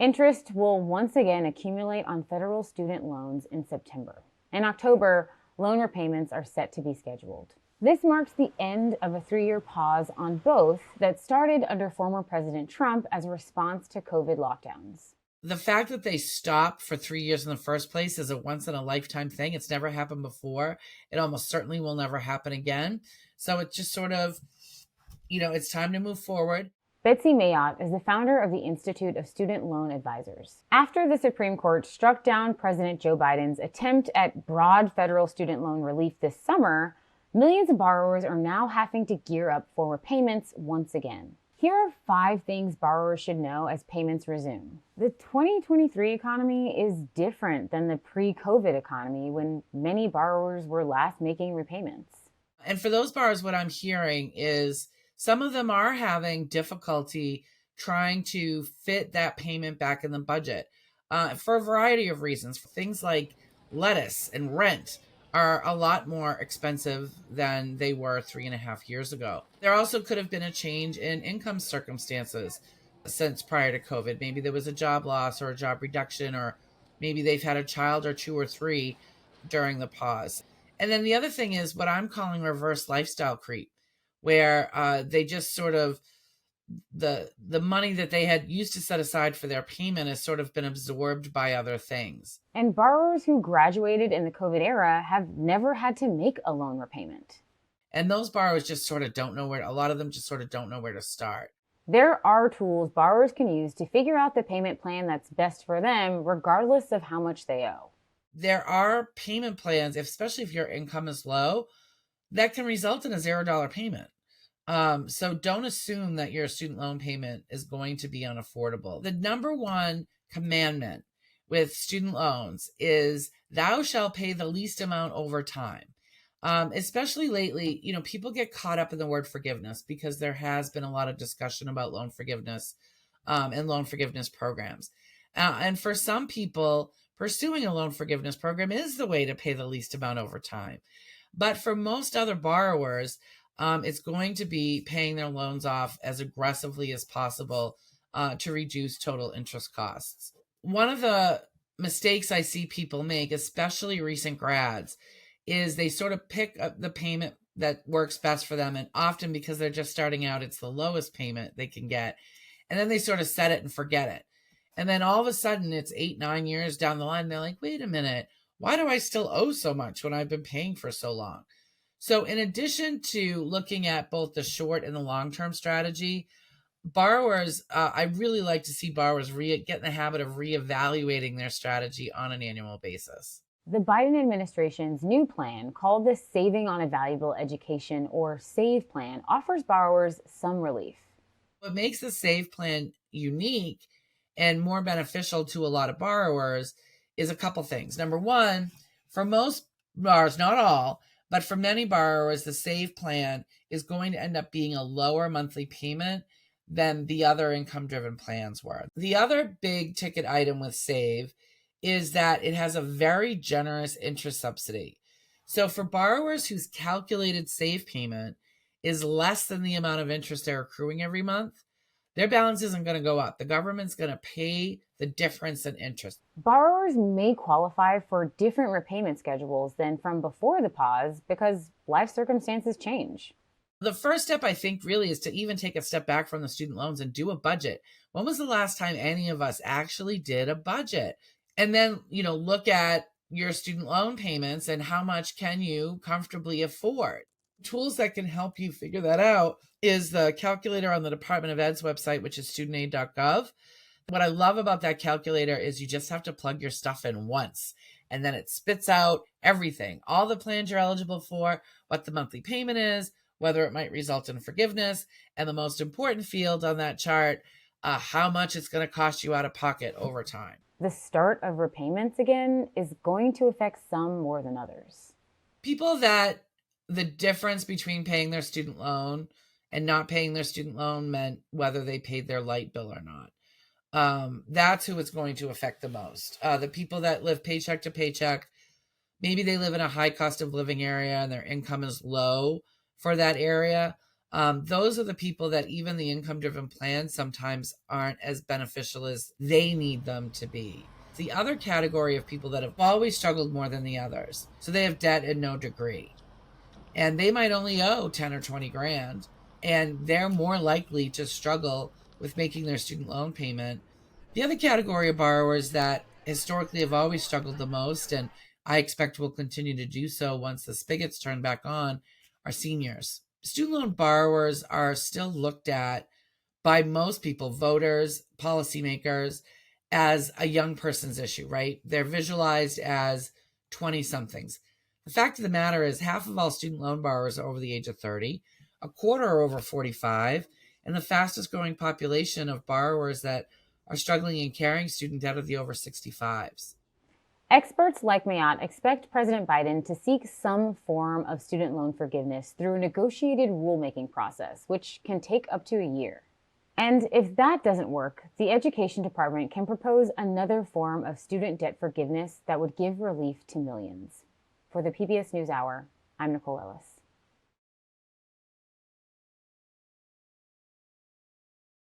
Interest will once again accumulate on federal student loans in September. In October, loan repayments are set to be scheduled. This marks the end of a 3-year pause on both that started under former President Trump as a response to COVID lockdowns. The fact that they stopped for 3 years in the first place is a once in a lifetime thing. It's never happened before. It almost certainly will never happen again. So it's just sort of, it's time to move forward. Betsy Mayotte is the founder of the Institute of Student Loan Advisors. After the Supreme Court struck down President Joe Biden's attempt at broad federal student loan relief this summer, millions of borrowers are now having to gear up for repayments once again. Here are 5 things borrowers should know as payments resume. The 2023 economy is different than the pre-COVID economy when many borrowers were last making repayments. And for those borrowers, what I'm hearing is some of them are having difficulty trying to fit that payment back in the budget for a variety of reasons. Things like lettuce and rent are a lot more expensive than they were 3.5 years ago. There also could have been a change in income circumstances since prior to COVID. Maybe there was a job loss or a job reduction, or maybe they've had a child or 2 or 3 during the pause. And then the other thing is what I'm calling reverse lifestyle creep, where they just sort of, the money that they had used to set aside for their payment has sort of been absorbed by other things. And borrowers who graduated in the COVID era have never had to make a loan repayment. And those borrowers just sort of don't know where, a lot of them just sort of don't know where to start. There are tools borrowers can use to figure out the payment plan that's best for them, regardless of how much they owe. There are payment plans, especially if your income is low, that can result in a $0 payment. So don't assume that your student loan payment is going to be unaffordable. The number one commandment with student loans is thou shalt pay the least amount over time. Especially lately, people get caught up in the word forgiveness because there has been a lot of discussion about loan forgiveness and loan forgiveness programs. And for some people, pursuing a loan forgiveness program is the way to pay the least amount over time. But for most other borrowers, it's going to be paying their loans off as aggressively as possible to reduce total interest costs. One of the mistakes I see people make, especially recent grads, is they sort of pick up the payment that works best for them. And often because they're just starting out, it's the lowest payment they can get. And then they sort of set it and forget it. And then all of a sudden it's 8-9 years down the line. They're like, wait a minute, why do I still owe so much when I've been paying for so long? So in addition to looking at both the short and the long-term strategy, borrowers, I really like to see borrowers get in the habit of reevaluating their strategy on an annual basis. The Biden administration's new plan, called the Saving on a Valuable Education or SAVE plan, offers borrowers some relief. What makes the SAVE plan unique and more beneficial to a lot of borrowers is a couple things. Number one, for most borrowers, not all, but for many borrowers, the SAVE plan is going to end up being a lower monthly payment than the other income-driven plans were. The other big ticket item with SAVE is that it has a very generous interest subsidy. So for borrowers whose calculated SAVE payment is less than the amount of interest they're accruing every month, their balance isn't going to go up. The government's going to pay the difference in interest. Borrowers may qualify for different repayment schedules than from before the pause because life circumstances change. The first step, I think, really is to even take a step back from the student loans and do a budget. When was the last time any of us actually did a budget? And then, look at your student loan payments and how much can you comfortably afford. Tools that can help you figure that out is the calculator on the Department of Ed's website, which is studentaid.gov. What I love about that calculator is you just have to plug your stuff in once, and then it spits out everything, all the plans you're eligible for, what the monthly payment is, whether it might result in forgiveness, and the most important field on that chart, how much it's going to cost you out of pocket over time. The start of repayments again is going to affect some more than others. People that the difference between paying their student loan and not paying their student loan meant whether they paid their light bill or not. That's who it's going to affect the most. The people that live paycheck to paycheck, maybe they live in a high cost of living area and their income is low for that area. Those are the people that even the income-driven plans sometimes aren't as beneficial as they need them to be. The other category of people that have always struggled more than the others. So they have debt in no degree. And they might only owe 10 or 20 grand. And they're more likely to struggle with making their student loan payment. The other category of borrowers that historically have always struggled the most, and I expect will continue to do so once the spigots turn back on, are seniors. Student loan borrowers are still looked at by most people, voters, policymakers, as a young person's issue, right? They're visualized as 20-somethings. The fact of the matter is half of all student loan borrowers are over the age of 30, a quarter are over 45, and the fastest growing population of borrowers that are struggling in carrying student debt are the over 65s. Experts like Mayotte expect President Biden to seek some form of student loan forgiveness through a negotiated rulemaking process, which can take up to a year. And if that doesn't work, the Education Department can propose another form of student debt forgiveness that would give relief to millions. For the PBS NewsHour, I'm Nicole Ellis.